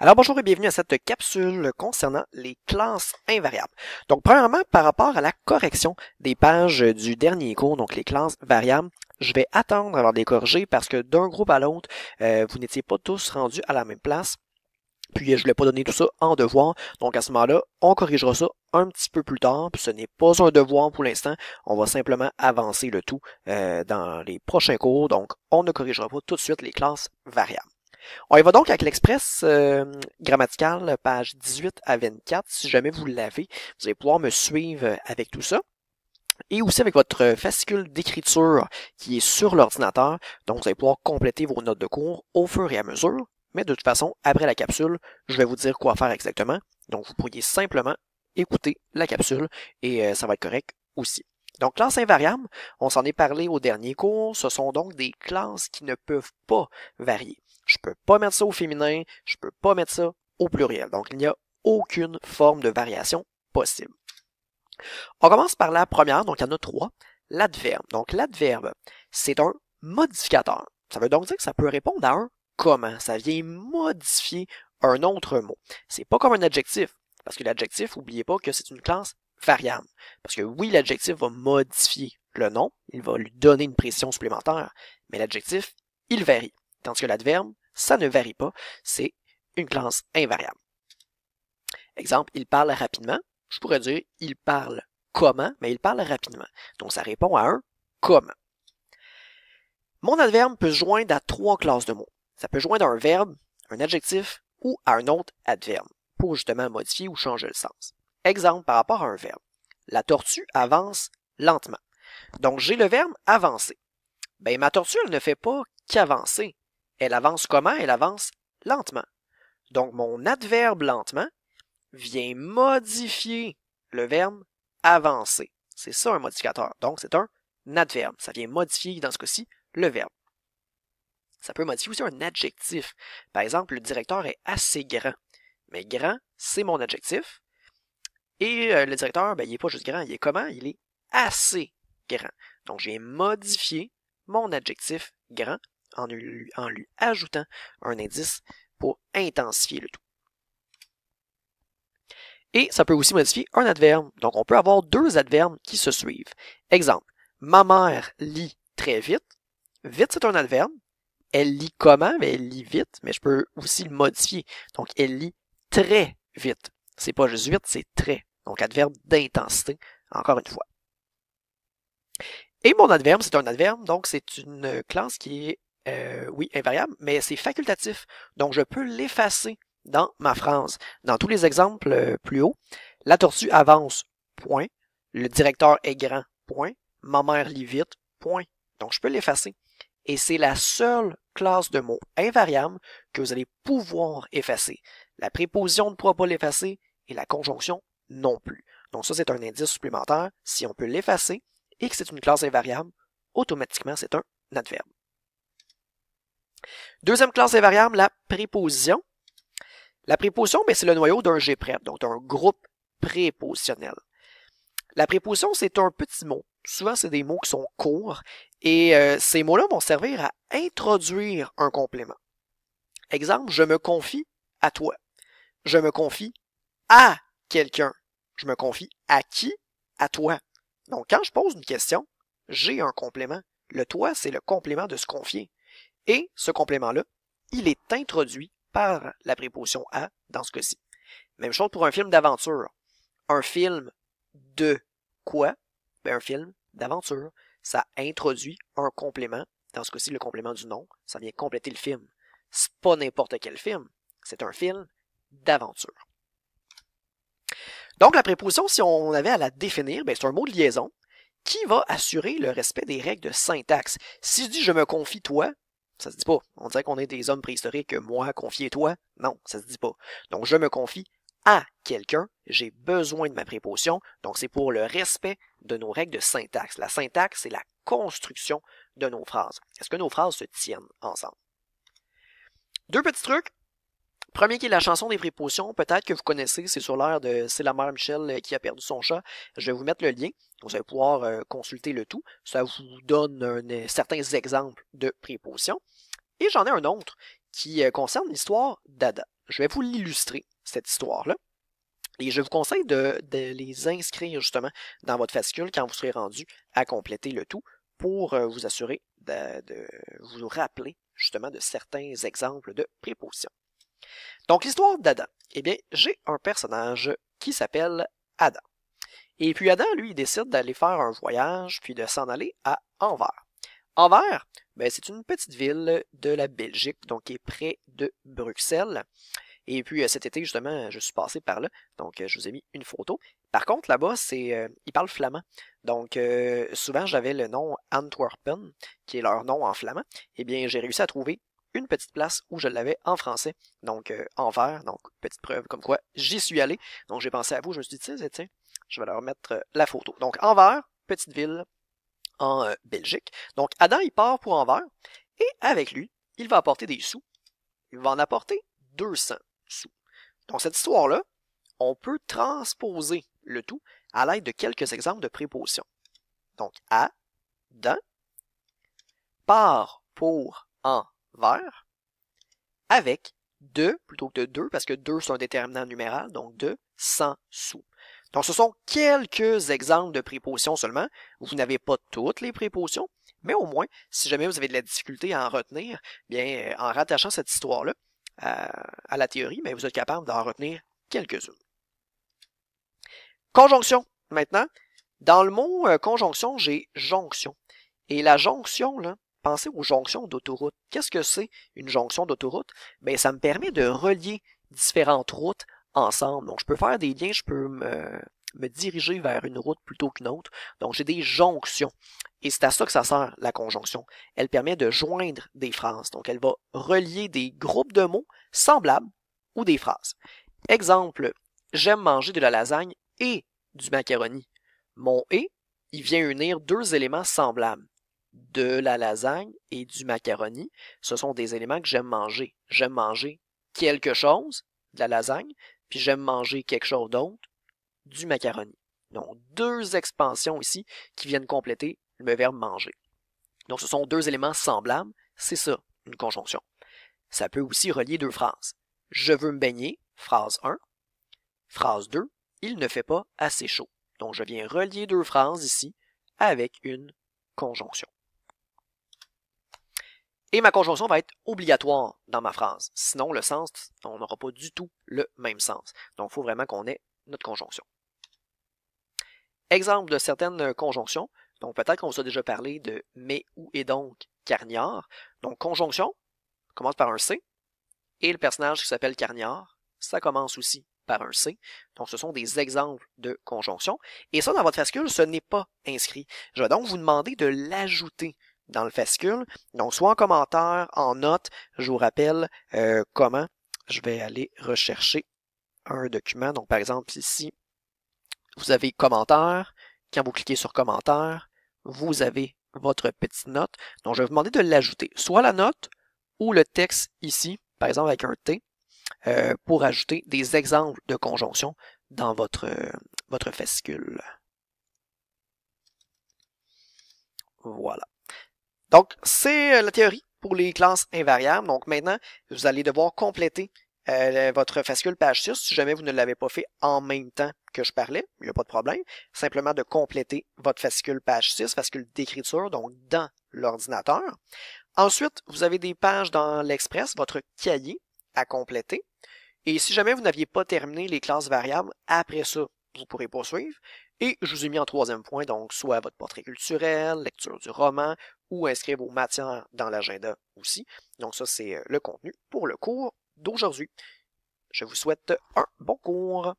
Alors bonjour et bienvenue à cette capsule concernant les classes invariables. Donc premièrement, par rapport à la correction des pages du dernier cours, donc les classes variables, je vais attendre avant de les corriger parce que d'un groupe à l'autre, vous n'étiez pas tous rendus à la même place. Puis je ne voulais pas donner tout ça en devoir. Donc à ce moment-là, on corrigera ça un petit peu plus tard. Puis ce n'est pas un devoir pour l'instant. On va simplement avancer le tout dans les prochains cours. Donc on ne corrigera pas tout de suite les classes variables. On y va donc avec l'express grammatical, page 18 à 24. Si jamais vous l'avez, vous allez pouvoir me suivre avec tout ça. Et aussi avec votre fascicule d'écriture qui est sur l'ordinateur. Donc vous allez pouvoir compléter vos notes de cours au fur et à mesure. Mais de toute façon, après la capsule, je vais vous dire quoi faire exactement. Donc vous pourriez simplement écouter la capsule et ça va être correct aussi. Donc, classe invariable, on s'en est parlé au dernier cours, ce sont donc des classes qui ne peuvent pas varier. Je peux pas mettre ça au féminin, je peux pas mettre ça au pluriel. Donc, il n'y a aucune forme de variation possible. On commence par la première, donc il y en a trois, l'adverbe. Donc, l'adverbe, c'est un modificateur. Ça veut donc dire que ça peut répondre à un comment. Ça vient modifier un autre mot. C'est pas comme un adjectif, parce que l'adjectif, n'oubliez pas que c'est une classe variable. Parce que oui, l'adjectif va modifier le nom, il va lui donner une précision supplémentaire, mais l'adjectif, il varie. Tandis que l'adverbe, ça ne varie pas, c'est une classe invariable. Exemple, il parle rapidement. Je pourrais dire, il parle comment, mais il parle rapidement. Donc, ça répond à un comment. Mon adverbe peut se joindre à trois classes de mots. Ça peut joindre à un verbe, un adjectif ou à un autre adverbe pour justement modifier ou changer le sens. Exemple par rapport à un verbe. La tortue avance lentement. Donc, j'ai le verbe avancer. Ben, ma tortue, elle ne fait pas qu'avancer. Elle avance comment? Elle avance lentement. Donc, mon adverbe lentement vient modifier le verbe avancer. C'est ça un modificateur. Donc, c'est un adverbe. Ça vient modifier, dans ce cas-ci, le verbe. Ça peut modifier aussi un adjectif. Par exemple, le directeur est assez grand. Mais grand, c'est mon adjectif. Et le directeur, ben, il n'est pas juste grand, il est comment? Il est assez grand. Donc, j'ai modifié mon adjectif grand en lui ajoutant un indice pour intensifier le tout. Et ça peut aussi modifier un adverbe. Donc, on peut avoir deux adverbes qui se suivent. Exemple, ma mère lit très vite. Vite, c'est un adverbe. Elle lit comment? Mais elle lit vite, mais je peux aussi le modifier. Donc, elle lit très vite. C'est pas juste vite, c'est très. Donc, adverbe d'intensité, encore une fois. Et mon adverbe, c'est un adverbe, donc c'est une classe qui est, oui, invariable, mais c'est facultatif. Donc, je peux l'effacer dans ma phrase. Dans tous les exemples plus haut, la tortue avance, point. Le directeur est grand, point. Ma mère lit vite, point. Donc, je peux l'effacer. Et c'est la seule classe de mots invariable que vous allez pouvoir effacer. La préposition ne pourra pas l'effacer et la conjonction non plus. Donc ça, c'est un indice supplémentaire. Si on peut l'effacer et que c'est une classe invariable, automatiquement, c'est un adverbe. Deuxième classe invariable, la préposition. La préposition, c'est le noyau d'un G-prep, donc d'un groupe prépositionnel. La préposition, c'est un petit mot. Souvent, c'est des mots qui sont courts et ces mots-là vont servir à introduire un complément. Exemple, je me confie à toi. Je me confie à quelqu'un. Je me confie à qui? À toi. Donc, quand je pose une question, j'ai un complément. Le toi, c'est le complément de se confier. Et ce complément-là, il est introduit par la préposition à dans ce cas-ci. Même chose pour un film d'aventure. Un film de quoi? Ben, un film d'aventure. Ça introduit un complément. Dans ce cas-ci, le complément du nom. Ça vient compléter le film. C'est pas n'importe quel film. C'est un film d'aventure. Donc, la préposition, si on avait à la définir, ben, c'est un mot de liaison qui va assurer le respect des règles de syntaxe. Si je dis je me confie toi, ça se dit pas. On dirait qu'on est des hommes préhistoriques, moi, confier toi. Non, ça se dit pas. Donc, je me confie à quelqu'un, j'ai besoin de ma préposition, donc c'est pour le respect de nos règles de syntaxe. La syntaxe, c'est la construction de nos phrases. Est-ce que nos phrases se tiennent ensemble? Deux petits trucs. Premier qui est la chanson des prépositions, peut-être que vous connaissez, c'est sur l'air de C'est la mère Michel qui a perdu son chat. Je vais vous mettre le lien, donc vous allez pouvoir consulter le tout. Ça vous donne certains exemples de prépositions. Et j'en ai un autre qui concerne l'histoire d'Ada. je vais vous l'illustrer, cette histoire-là. Et je vous conseille de les inscrire justement dans votre fascicule quand vous serez rendu à compléter le tout pour vous assurer de vous rappeler justement de certains exemples de prépositions. Donc l'histoire d'Adam. Eh bien, j'ai un personnage qui s'appelle Adam. Et puis Adam, lui, il décide d'aller faire un voyage puis de s'en aller à Anvers. Anvers, ben, c'est une petite ville de la Belgique, donc qui est près de Bruxelles. Et puis cet été, justement, je suis passé par là, donc je vous ai mis une photo. Par contre, là-bas, ils parlent flamand. Donc souvent, j'avais le nom Antwerpen, qui est leur nom en flamand. Eh bien, j'ai réussi à trouver une petite place où je l'avais en français, donc Anvers, donc petite preuve comme quoi j'y suis allé. Donc j'ai pensé à vous, je me suis dit, tiens, je vais leur mettre la photo. Donc Anvers, petite ville en Belgique. Donc Adam, il part pour Anvers, et avec lui, il va apporter des sous. Il va en apporter 200 sous. Donc cette histoire-là, on peut transposer le tout à l'aide de quelques exemples de prépositions. Donc Adam part pour Anvers avec de, plutôt que de 2, parce que 2 c'est un déterminant numéral, donc de 100 sous. Donc ce sont quelques exemples de prépositions seulement. Vous n'avez pas toutes les prépositions, mais au moins, si jamais vous avez de la difficulté à en retenir, bien, en rattachant cette histoire-là à la théorie, mais vous êtes capable d'en retenir quelques-unes. Conjonction, maintenant. Dans le mot conjonction, j'ai jonction. Et la jonction, là, pensez aux jonctions d'autoroute. Qu'est-ce que c'est une jonction d'autoroute? Bien, ça me permet de relier différentes routes ensemble. Donc, je peux faire des liens, je peux me diriger vers une route plutôt qu'une autre. Donc, j'ai des jonctions. Et c'est à ça que ça sert, la conjonction. Elle permet de joindre des phrases. Donc, elle va relier des groupes de mots semblables ou des phrases. Exemple, j'aime manger de la lasagne et du macaroni. Mon « et », il vient unir deux éléments semblables. De la lasagne et du macaroni, ce sont des éléments que j'aime manger. J'aime manger quelque chose, de la lasagne, puis j'aime manger quelque chose d'autre, du macaroni. Donc, deux expansions ici qui viennent compléter le verbe manger. Donc, ce sont deux éléments semblables. C'est ça, une conjonction. Ça peut aussi relier deux phrases. Je veux me baigner, phrase 1. Phrase 2, il ne fait pas assez chaud. Donc, je viens relier deux phrases ici avec une conjonction. Et ma conjonction va être obligatoire dans ma phrase. Sinon, le sens, on n'aura pas du tout le même sens. Donc, il faut vraiment qu'on ait notre conjonction. Exemple de certaines conjonctions. Donc, peut-être qu'on vous a déjà parlé de « mais, où et donc » Carniard. Donc, conjonction commence par un C. Et le personnage qui s'appelle Carniard, ça commence aussi par un C. Donc, ce sont des exemples de conjonction. Et ça, dans votre fascicule, ce n'est pas inscrit. Je vais donc vous demander de l'ajouter dans le fascicule. Donc, soit en commentaire, en note, je vous rappelle comment. Je vais aller rechercher un document. Donc, par exemple, ici, vous avez commentaire. Quand vous cliquez sur commentaire, vous avez votre petite note. Donc, je vais vous demander de l'ajouter. Soit la note ou le texte ici, par exemple avec un T, pour ajouter des exemples de conjonction dans votre fascicule. Voilà. Donc, c'est la théorie pour les classes invariables. Donc, maintenant, vous allez devoir compléter votre fascicule page 6. Si jamais vous ne l'avez pas fait en même temps que je parlais, il n'y a pas de problème. Simplement de compléter votre fascicule page 6, fascicule d'écriture, donc dans l'ordinateur. Ensuite, vous avez des pages dans l'Express, votre cahier à compléter. Et si jamais vous n'aviez pas terminé les classes variables, après ça, vous pourrez poursuivre. Et je vous ai mis en troisième point, donc soit votre portrait culturel, lecture du roman, ou inscrire vos matières dans l'agenda aussi. Donc ça, c'est le contenu pour le cours d'aujourd'hui. Je vous souhaite un bon cours.